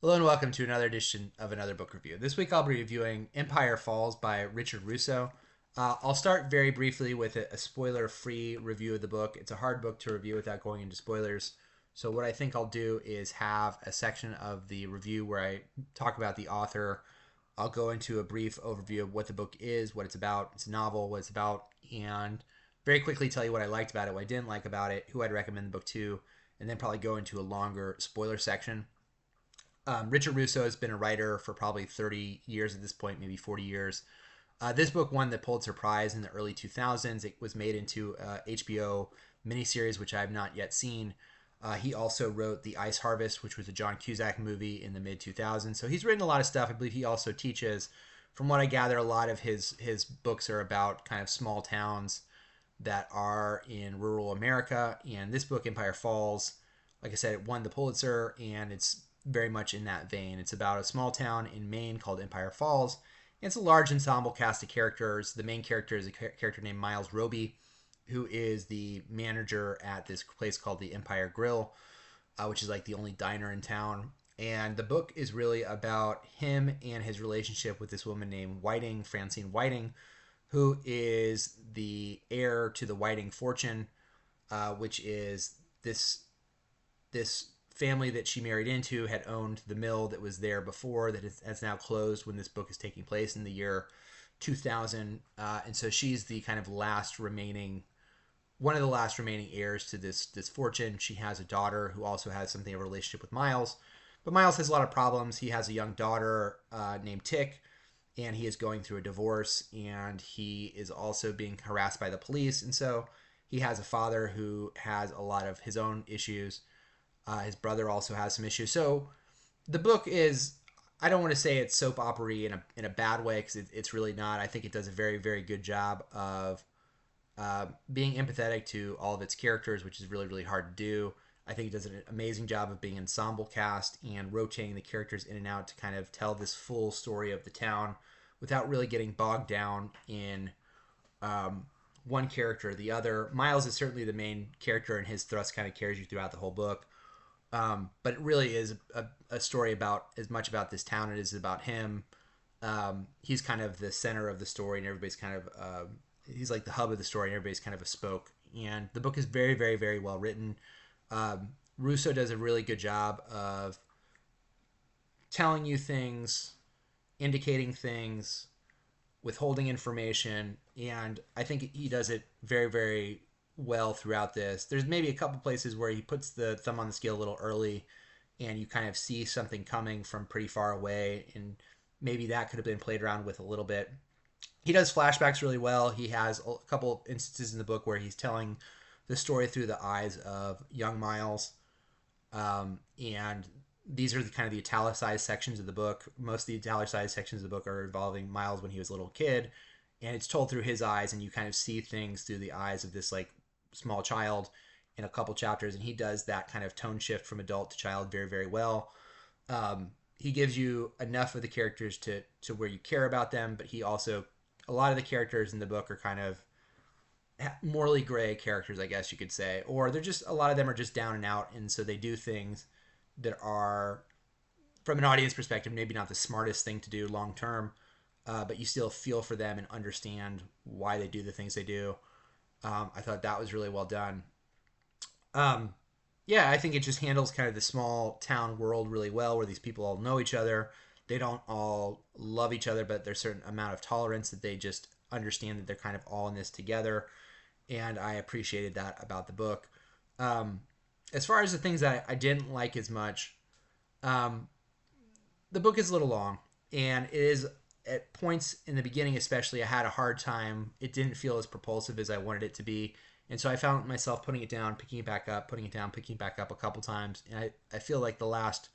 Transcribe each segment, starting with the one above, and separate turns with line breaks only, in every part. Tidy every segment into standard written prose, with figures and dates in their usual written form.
Hello and welcome to another edition of another book review. This week I'll be reviewing Empire Falls by Richard Russo. I'll start very briefly with a spoiler-free review of the book. It's a hard book to review without going into spoilers. So what I think I'll do is have a section of the review where I talk about the author. I'll go into a brief overview of what the book is, what it's about. It's a novel, what it's about, and very quickly tell you what I liked about it, what I didn't like about it, who I'd recommend the book to, and then probably go into a longer spoiler section. Richard Russo has been a writer for probably 30 years at this point, maybe 40 years. This book won the Pulitzer Prize in the early 2000s. It was made into a HBO miniseries, which I have not yet seen. He also wrote The Ice Harvest, which was a John Cusack movie in the mid 2000s. So he's written a lot of stuff. I believe he also teaches. From what I gather, a lot of his books are about kind of small towns that are in rural America. And this book, Empire Falls, like I said, it won the Pulitzer, and it's very much in that vein. It's about a small town in Maine called Empire Falls. It's a large ensemble cast of characters. The main character is a character named Miles Roby, who is the manager at this place called the Empire Grill, which is like the only diner in town. And the book is really about him and his relationship with this woman named Whiting, Francine Whiting, who is the heir to the Whiting fortune, which is this family that she married into had owned the mill that was there before that has now closed when this book is taking place in the year 2000. And so she's the kind of last remaining one of the last remaining heirs to this fortune. She has a daughter who also has something of a relationship with Miles, but Miles has a lot of problems. He has a young daughter named Tick, and he is going through a divorce, and he is also being harassed by the police. And so he has a father who has a lot of his own issues. His brother also has some issues. So the book is, I don't want to say it's soap opera in a bad way, because it's really not. I think it does a very, very good job of being empathetic to all of its characters, which is really, really hard to do. I think it does an amazing job of being ensemble cast and rotating the characters in and out to kind of tell this full story of the town without really getting bogged down in one character or the other. Miles is certainly the main character, and his thrust kind of carries you throughout the whole book. But it really is a story about as much about this town as it is about him. He's kind of the center of the story, and everybody's kind of he's like the hub of the story, and everybody's kind of a spoke. And the book is very, very, very well written. Russo does a really good job of telling you things, indicating things, withholding information, and I think he does it very, very well throughout this. There's maybe a couple places where he puts the thumb on the scale a little early, and you kind of see something coming from pretty far away, and maybe that could have been played around with a little bit. He does flashbacks really well. He has a couple instances in the book where he's telling the story through the eyes of young Miles, and these are the kind of the italicized sections of the book. Most of the italicized sections of the book are involving Miles when he was a little kid, and it's told through his eyes, and you kind of see things through the eyes of this like small child in a couple chapters, and he does that kind of tone shift from adult to child very, very well. He gives you enough of the characters to where you care about them, but he also, a lot of the characters in the book are kind of morally gray characters, I guess you could say, or they're just, a lot of them are just down and out, and so they do things that are, from an audience perspective, maybe not the smartest thing to do long term, but you still feel for them and understand why they do the things they do. I thought that was really well done. Um, yeah, I think it just handles kind of the small town world really well, where these people all know each other. They don't all love each other, but there's a certain amount of tolerance that they just understand that they're kind of all in this together. And I appreciated that about the book. Um, as far as the things that I didn't like as much, um, the book is a little long, and it is at points in the beginning, especially. I had a hard time. It didn't feel as propulsive as I wanted it to be, and so I found myself putting it down, picking it back up, putting it down, picking it back up a couple times. And I feel like the last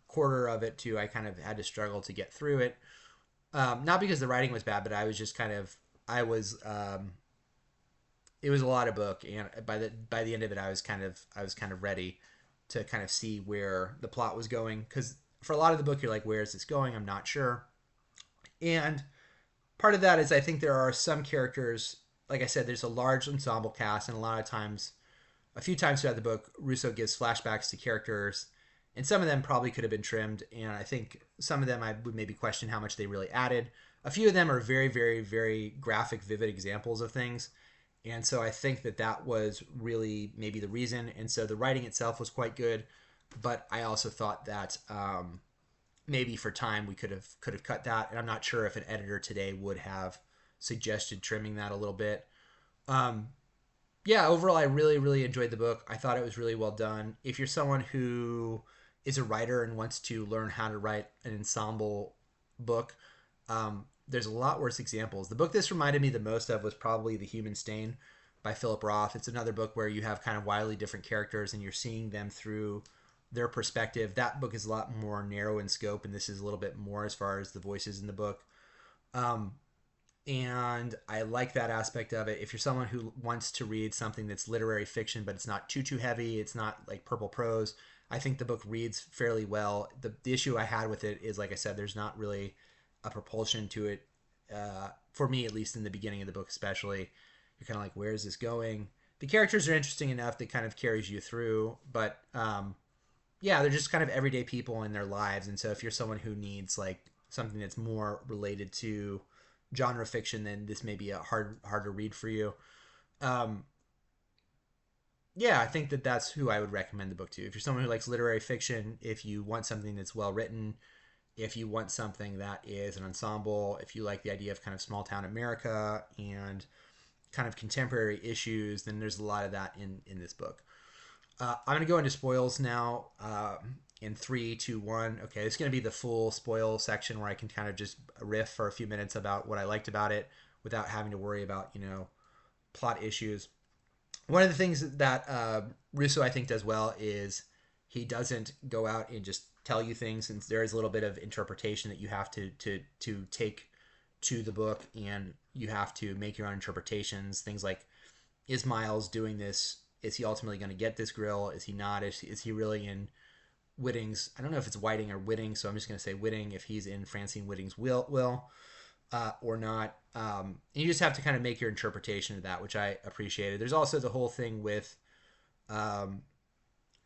quarter of it too, I kind of had to struggle to get through it. Not because the writing was bad, but I was just kind of, I was it was a lot of book, and by the end of it, I was kind of ready to kind of see where the plot was going, because for a lot of the book, you're like, where is this going? I'm not sure. And part of that is, I think there are some characters, like I said, there's a large ensemble cast, and a lot of times, a few times throughout the book, Russo gives flashbacks to characters, and some of them probably could have been trimmed. And I think some of them I would maybe question how much they really added. A few of them are very, very, very graphic, vivid examples of things. And so I think that that was really maybe the reason. And so the writing itself was quite good, but I also thought that maybe for time we could have cut that. And I'm not sure if an editor today would have suggested trimming that a little bit. Um, yeah, overall, I really, really enjoyed the book. I thought it was really well done. If you're someone who is a writer and wants to learn how to write an ensemble book, there's a lot worse examples. The book this reminded me the most of was probably The Human Stain by Philip Roth. It's another book where you have kind of wildly different characters and you're seeing them through their perspective. That book is a lot more narrow in scope, and this is a little bit more as far as the voices in the book. Um, and I like that aspect of it. If you're someone who wants to read something that's literary fiction, but it's not too heavy, it's not like purple prose, I think the book reads fairly well. The issue I had with it is, like I said, there's not really a propulsion to it. For me, at least in the beginning of the book, especially, you're kind of like, where is this going? The characters are interesting enough that kind of carries you through, but yeah, they're just kind of everyday people in their lives. And so if you're someone who needs like something that's more related to genre fiction, then this may be a hard to read for you. Um, yeah, I think that that's who I would recommend the book to. If you're someone who likes literary fiction, if you want something that's well written, if you want something that is an ensemble, if you like the idea of kind of small town America and kind of contemporary issues, then there's a lot of that in this book. I'm going to go into spoils now in 3, 2, 1. Okay, this is going to be the full spoil section where I can kind of just riff for a few minutes about what I liked about it without having to worry about, plot issues. One of the things that Russo, I think, does well is he doesn't go out and just tell you things, since there is a little bit of interpretation that you have to take to the book, and you have to make your own interpretations. Things like, is Miles doing this? Is he ultimately going to get this grill? Is he not? Is he really in Whitting's? I don't know if it's Whiting or Whitting, so I'm just going to say Whitting. If he's in Francine Whitting's will or not, and you just have to kind of make your interpretation of that, which I appreciated. There's also the whole thing with um,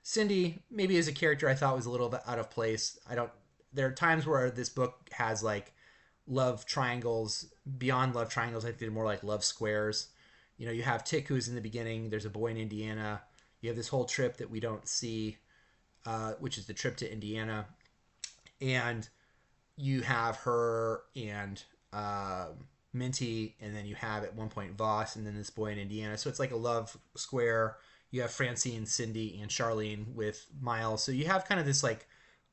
Cindy. Maybe as a character, I thought was a little bit out of place. I don't. There are times where this book has like love triangles beyond love triangles. I think they're more like love squares. You have Tick, who's in the beginning. There's a boy in Indiana. You have this whole trip that we don't see, which is the trip to Indiana. And you have her and Minty, and then you have at one point Voss, and then this boy in Indiana. So it's like a love square. You have Francine, Cindy, and Charlene with Miles. So you have kind of this like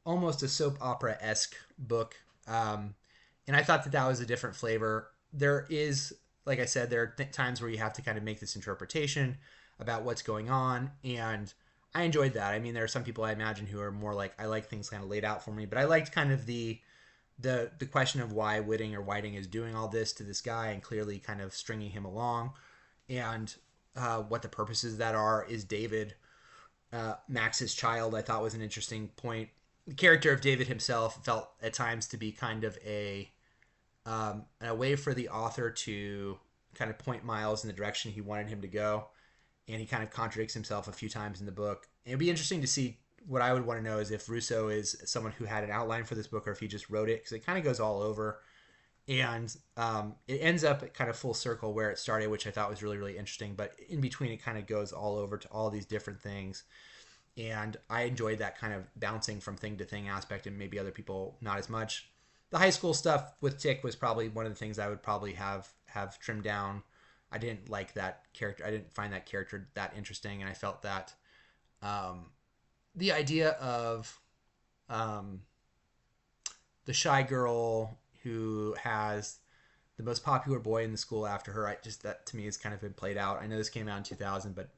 almost a soap opera-esque book. And I thought that that was a different flavor. There is, like I said, there are times where you have to kind of make this interpretation about what's going on, and I enjoyed that. I mean, there are some people I imagine who are more like, I like things kind of laid out for me, but I liked kind of the question of why Whitting or Whiting is doing all this to this guy and clearly kind of stringing him along, and what the purposes of that are. Is David Max's child? I thought was an interesting point. The character of David himself felt at times to be kind of a way for the author to kind of point Miles in the direction he wanted him to go, and he kind of contradicts himself a few times in the book. And it'd be interesting to see. What I would want to know is if Russo is someone who had an outline for this book, or if he just wrote it, because it kind of goes all over, and it ends up at kind of full circle where it started, which I thought was really, really interesting. But in between, it kind of goes all over to all these different things, and I enjoyed that kind of bouncing from thing to thing aspect, and maybe other people not as much. The high school stuff with Tick was probably one of the things I would probably have trimmed down. I didn't like that character. I didn't find that character that interesting, and I felt that the idea of the shy girl who has the most popular boy in the school after her, that to me has kind of been played out. I know this came out in 2000, but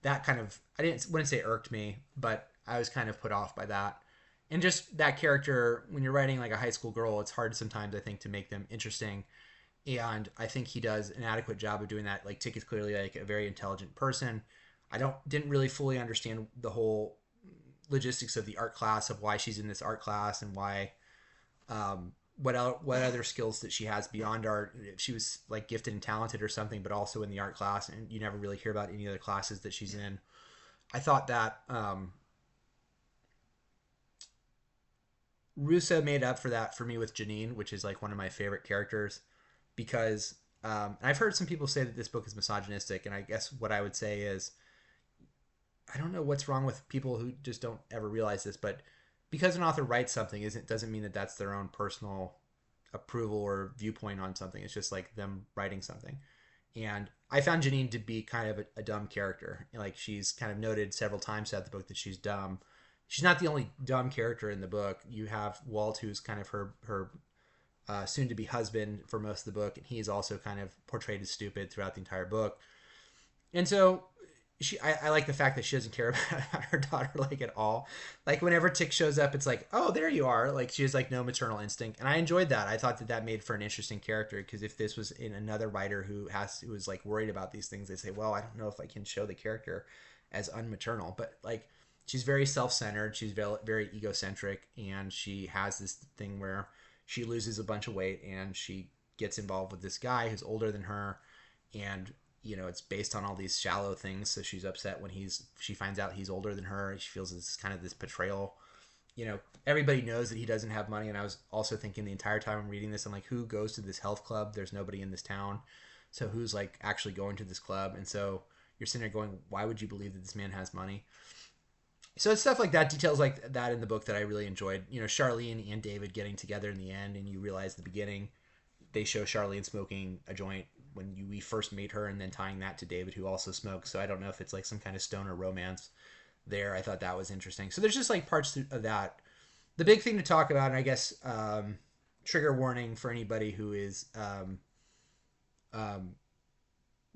that kind of, wouldn't say irked me, but I was kind of put off by that. And just that character, when you're writing like a high school girl, it's hard sometimes, I think, to make them interesting. And I think he does an adequate job of doing that. Like, Tick is clearly like a very intelligent person. Didn't really fully understand the whole logistics of the art class, of why she's in this art class, and why what other skills that she has beyond art. If she was like gifted and talented or something, but also in the art class, and you never really hear about any other classes that she's in. I thought that Russo made up for that for me with Janine, which is like one of my favorite characters, because I've heard some people say that this book is misogynistic, and I guess what I would say is I don't know what's wrong with people who just don't ever realize this, but because an author writes something, isn't doesn't mean that that's their own personal approval or viewpoint on something. It's just like them writing something. And I found Janine to be kind of a dumb character. Like she's kind of noted several times throughout the book that she's dumb. She's not the only dumb character in the book. You have Walt, who's kind of her soon to be husband for most of the book, and he's also kind of portrayed as stupid throughout the entire book. And so I like the fact that she doesn't care about her daughter like at all. Like whenever Tick shows up, it's like, oh, there you are. Like she has like no maternal instinct, and I enjoyed that. I thought that that made for an interesting character because if this was in another writer who was like worried about these things, they say, well, I don't know if I can show the character as unmaternal, but like she's very self-centered, she's very egocentric, and she has this thing where she loses a bunch of weight and she gets involved with this guy who's older than her, and it's based on all these shallow things. So she's upset when she finds out he's older than her. She feels this kind of this betrayal. Everybody knows that he doesn't have money. And I was also thinking the entire time I'm reading this, I'm like, who goes to this health club? There's nobody in this town. So who's like actually going to this club? And so you're sitting there going, why would you believe that this man has money? So it's stuff like that, details like that in the book that I really enjoyed. Charlene and David getting together in the end, and you realize the beginning they show Charlene smoking a joint when we first meet her, and then tying that to David, who also smokes. So I don't know if it's like some kind of stoner romance there. I thought that was interesting. So there's just like parts of that. The big thing to talk about, and I guess trigger warning for anybody who is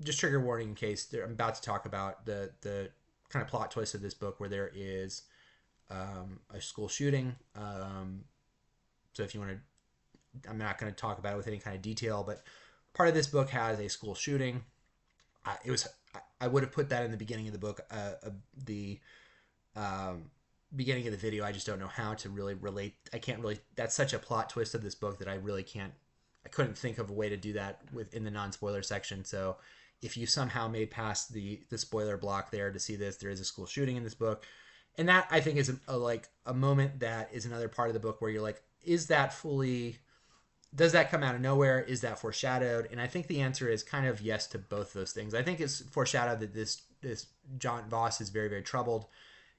just trigger warning in case I'm about to talk about the kind of plot twist of this book where there is a school shooting. So if you want to, I'm not going to talk about it with any kind of detail, but part of this book has a school shooting. I would have put that in the beginning of the book, the beginning of the video. I just don't know how to really relate. I can't really. That's such a plot twist of this book that I really can't. I couldn't think of a way to do that within the non-spoiler section. So if you somehow made past the spoiler block there to see this, there is a school shooting in this book, and that I think is a moment that is another part of the book where you're like, is that fully? Does that come out of nowhere? Is that foreshadowed? And I think the answer is kind of yes to both those things. I think it's foreshadowed that this John Voss is very, very troubled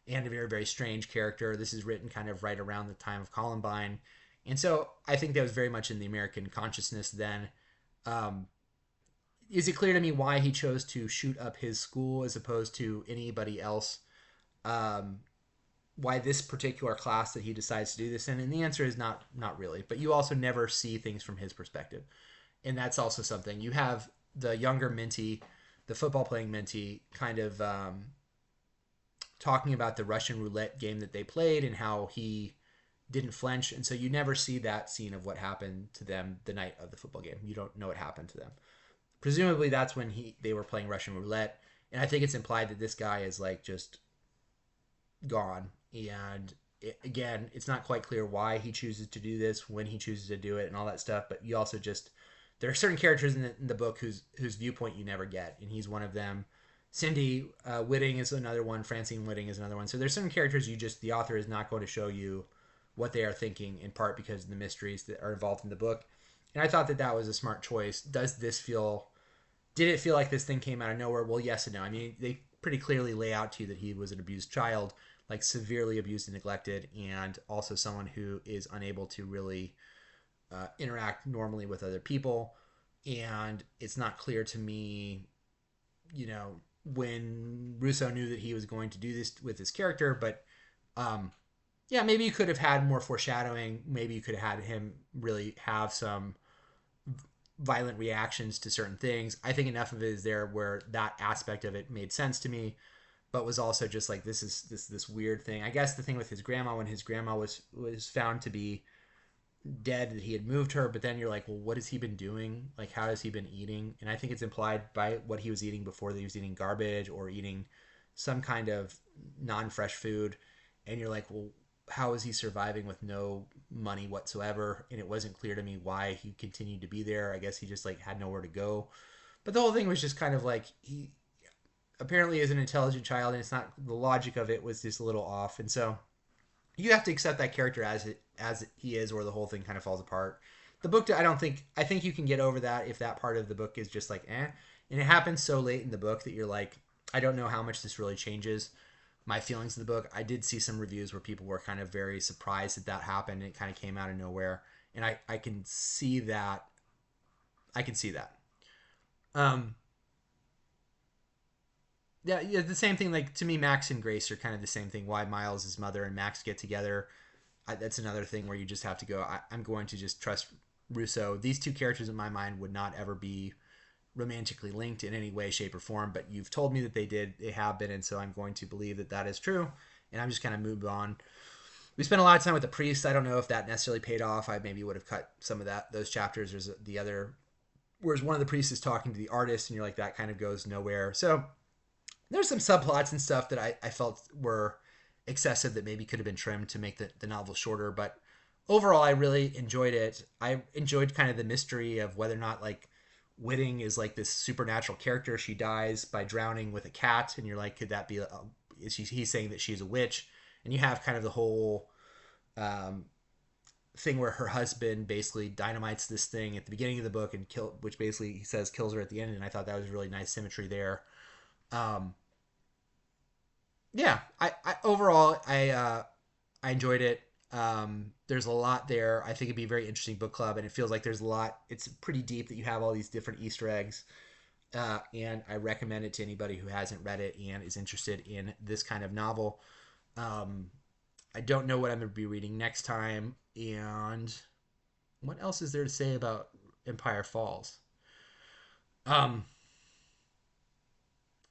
and a very, very strange character. This is written kind of right around the time of Columbine. And so I think that was very much in the American consciousness then. Is it clear to me why he chose to shoot up his school as opposed to anybody else? Why this particular class that he decides to do this in? And the answer is not really. But you also never see things from his perspective. And that's also something. You have the younger Minty, the football playing Minty, kind of talking about the Russian roulette game that they played and how he didn't flinch. And so you never see that scene of what happened to them the night of the football game. You don't know what happened to them. Presumably that's when they were playing Russian roulette. And I think it's implied that this guy is like just gone. And again, it's not quite clear why he chooses to do this, when he chooses to do it, and all that stuff. But you also just there are certain characters in the book whose viewpoint you never get, and he's one of them. Cindy Whitting is another one. Francine Whitting is another one. So there's certain characters the author is not going to show you what they are thinking, in part because of the mysteries that are involved in the book. And I thought that was a smart choice. Did it feel like this thing came out of nowhere? Well, yes and no. I mean, they pretty clearly lay out to you that he was an abused child, like severely abused and neglected, and also someone who is unable to really interact normally with other people. And it's not clear to me, when Russo knew that he was going to do this with his character, but yeah, maybe you could have had more foreshadowing. Maybe you could have had him really have some violent reactions to certain things. I think enough of it is there where that aspect of it made sense to me, but was also just like this weird thing. I guess the thing with his grandma, when his grandma was found to be dead, that he had moved her, but then you're like, well, what has he been doing? Like, how has he been eating? And I think it's implied by what he was eating before, that he was eating garbage or eating some kind of non-fresh food. And you're like, well, how is he surviving with no money whatsoever? And it wasn't clear to me why he continued to be there. I guess he just like had nowhere to go. But the whole thing was just kind of like, he apparently is an intelligent child, and it's not, the logic of it was just a little off. And so you have to accept that character as he is, or the whole thing kind of falls apart. The book, I don't think, I think you can get over that if that part of the book is just like and it happens so late in the book that you're like, I don't know how much this really changes my feelings of the book. I did see some reviews where people were kind of very surprised that that happened. It kind of came out of nowhere, and I can see that. I can see that. Um, yeah, yeah, the same thing. Like to me, Max and Grace are kind of the same thing. Why Miles' mother and Max get together, that's another thing where you just have to go. I'm going to just trust Russo. These two characters in my mind would not ever be romantically linked in any way, shape, or form. But you've told me that they have been, and so I'm going to believe that that is true. And I'm just kind of moved on. We spent a lot of time with the priest. I don't know if that necessarily paid off. I maybe would have cut some of those chapters. There's the other, whereas one of the priests is talking to the artist, and you're like, that kind of goes nowhere. So there's some subplots and stuff that I felt were excessive that maybe could have been trimmed to make the novel shorter. But overall, I really enjoyed it. I enjoyed kind of the mystery of whether or not like Whitting is like this supernatural character. She dies by drowning with a cat, and you're like, could that be? He's saying that she's a witch, and you have kind of the whole um, thing where her husband basically dynamites this thing at the beginning of the book and which basically he says kills her at the end. And I thought that was really nice symmetry there. Um, yeah, I overall I enjoyed it. There's a lot there. I think it'd be a very interesting book club, and it feels like there's a lot. It's pretty deep that you have all these different Easter eggs, and I recommend it to anybody who hasn't read it and is interested in this kind of novel. Um, I don't know what I'm going to be reading next time, and what else is there to say about Empire Falls? Um,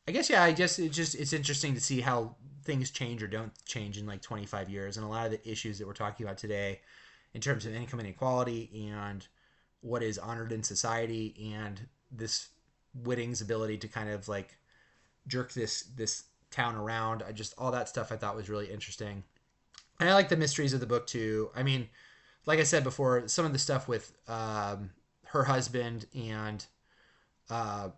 I guess yeah. I guess it's interesting to see how things change or don't change in like 25 years, and a lot of the issues that we're talking about today, in terms of income inequality and what is honored in society, and this Whitting's ability to kind of like jerk this town around. I just all that stuff I thought was really interesting, and I like the mysteries of the book too. I mean, like I said before, some of the stuff with her husband and uh,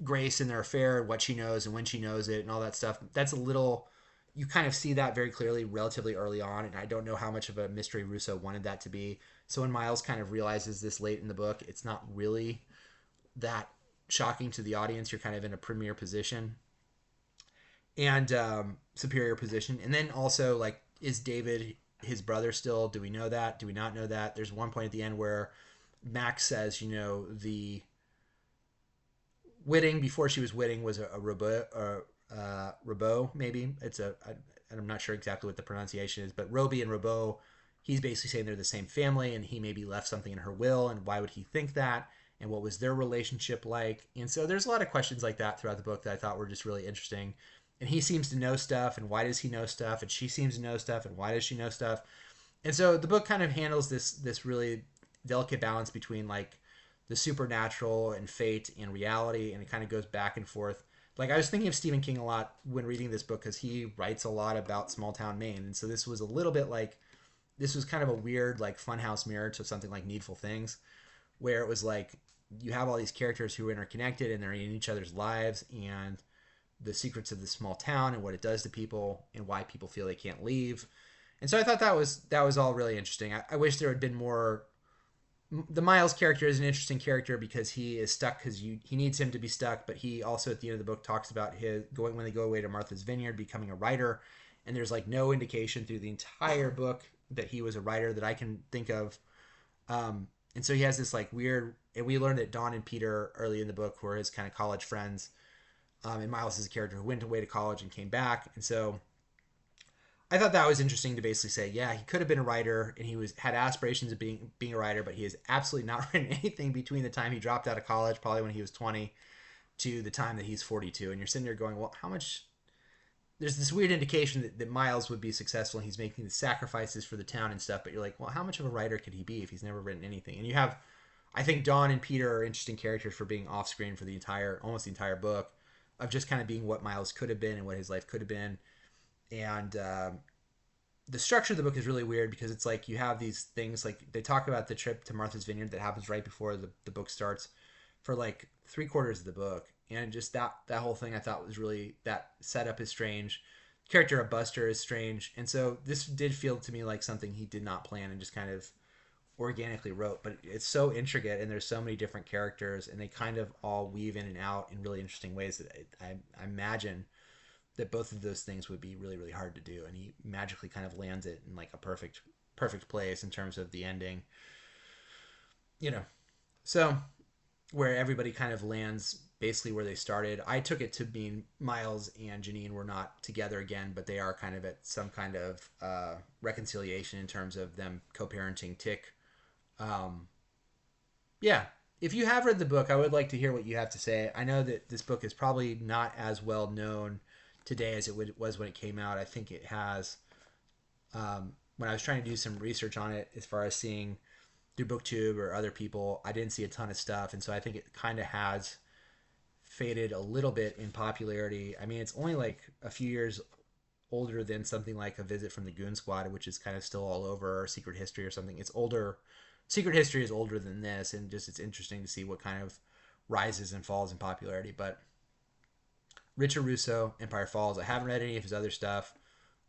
Grace and their affair, what she knows and when she knows it, and all that stuff. That's a little. You kind of see that very clearly relatively early on, and I don't know how much of a mystery Russo wanted that to be. So when Miles kind of realizes this late in the book, it's not really that shocking to the audience. You're kind of in a premier position and superior position. And then also, like, is David his brother still? Do we know that? Do we not know that? There's one point at the end where Max says, the Whitting before she was Whitting was a robot, Robot maybe. I'm not sure exactly what the pronunciation is, but Roby and Robot, he's basically saying they're the same family, and he maybe left something in her will, and why would he think that? And what was their relationship like? And so there's a lot of questions like that throughout the book that I thought were just really interesting. And he seems to know stuff, and why does he know stuff? And she seems to know stuff, and why does she know stuff? And so the book kind of handles this really delicate balance between like the supernatural and fate and reality, and it kind of goes back and forth. Like I was thinking of Stephen King a lot when reading this book because he writes a lot about small town Maine, and so this was a little bit like this was kind of a weird like funhouse mirror to something like Needful Things, where it was like you have all these characters who are interconnected and they're in each other's lives and the secrets of the small town and what it does to people and why people feel they can't leave. And so I thought that was all really interesting. I wish there had been more. The Miles character is an interesting character because he is stuck because he needs him to be stuck, but he also at the end of the book talks about his going when they go away to Martha's Vineyard, becoming a writer, and there's like no indication through the entire book that he was a writer that I can think of. And so he has this like weird, and we learned that Don and Peter early in the book were his kind of college friends, and Miles is a character who went away to college and came back, and so I thought that was interesting to basically say, yeah, he could have been a writer, and he had aspirations of being a writer, but he has absolutely not written anything between the time he dropped out of college, probably when he was 20, to the time that he's 42. And you're sitting there going, well, how much? There's this weird indication that Miles would be successful, and he's making the sacrifices for the town and stuff. But you're like, well, how much of a writer could he be if he's never written anything? And you have, I think Dawn and Peter are interesting characters for being off screen for almost the entire book, of just kind of being what Miles could have been and what his life could have been. And the structure of the book is really weird because it's like you have these things like they talk about the trip to Martha's Vineyard that happens right before the book starts for like 3/4 of the book, and just that whole thing I thought was really, that setup is strange. character of Buster is strange, and so this did feel to me like something he did not plan and just kind of organically wrote. But it's so intricate, and there's so many different characters, and they kind of all weave in and out in really interesting ways that I imagine that both of those things would be really really hard to do, and he magically kind of lands it in like a perfect place in terms of the ending, you know. So where everybody kind of lands basically where they started. I took it to mean Miles and Janine were not together again, but they are kind of at some kind of reconciliation in terms of them co-parenting Tick. Um, yeah, if you have read the book, I would like to hear what you have to say. I know that this book is probably not as well known today as was when it came out. I think it has. When I was trying to do some research on it, as far as seeing through BookTube or other people, I didn't see a ton of stuff, and so I think it kind of has faded a little bit in popularity. I mean, it's only like a few years older than something like A Visit from the Goon Squad, which is kind of still all over, or Secret History or something. It's older. Secret History is older than this, and just it's interesting to see what kind of rises and falls in popularity. But Richard Russo, Empire Falls. I haven't read any of his other stuff,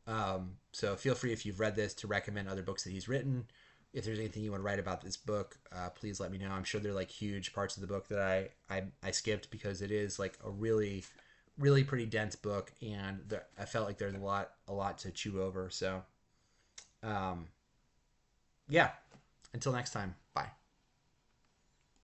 so feel free if you've read this to recommend other books that he's written. If there's anything you want to write about this book, please let me know. I'm sure there are like huge parts of the book that I skipped because it is like a really pretty dense book, and I felt like there's a lot to chew over. So, um, yeah. Until next time, bye.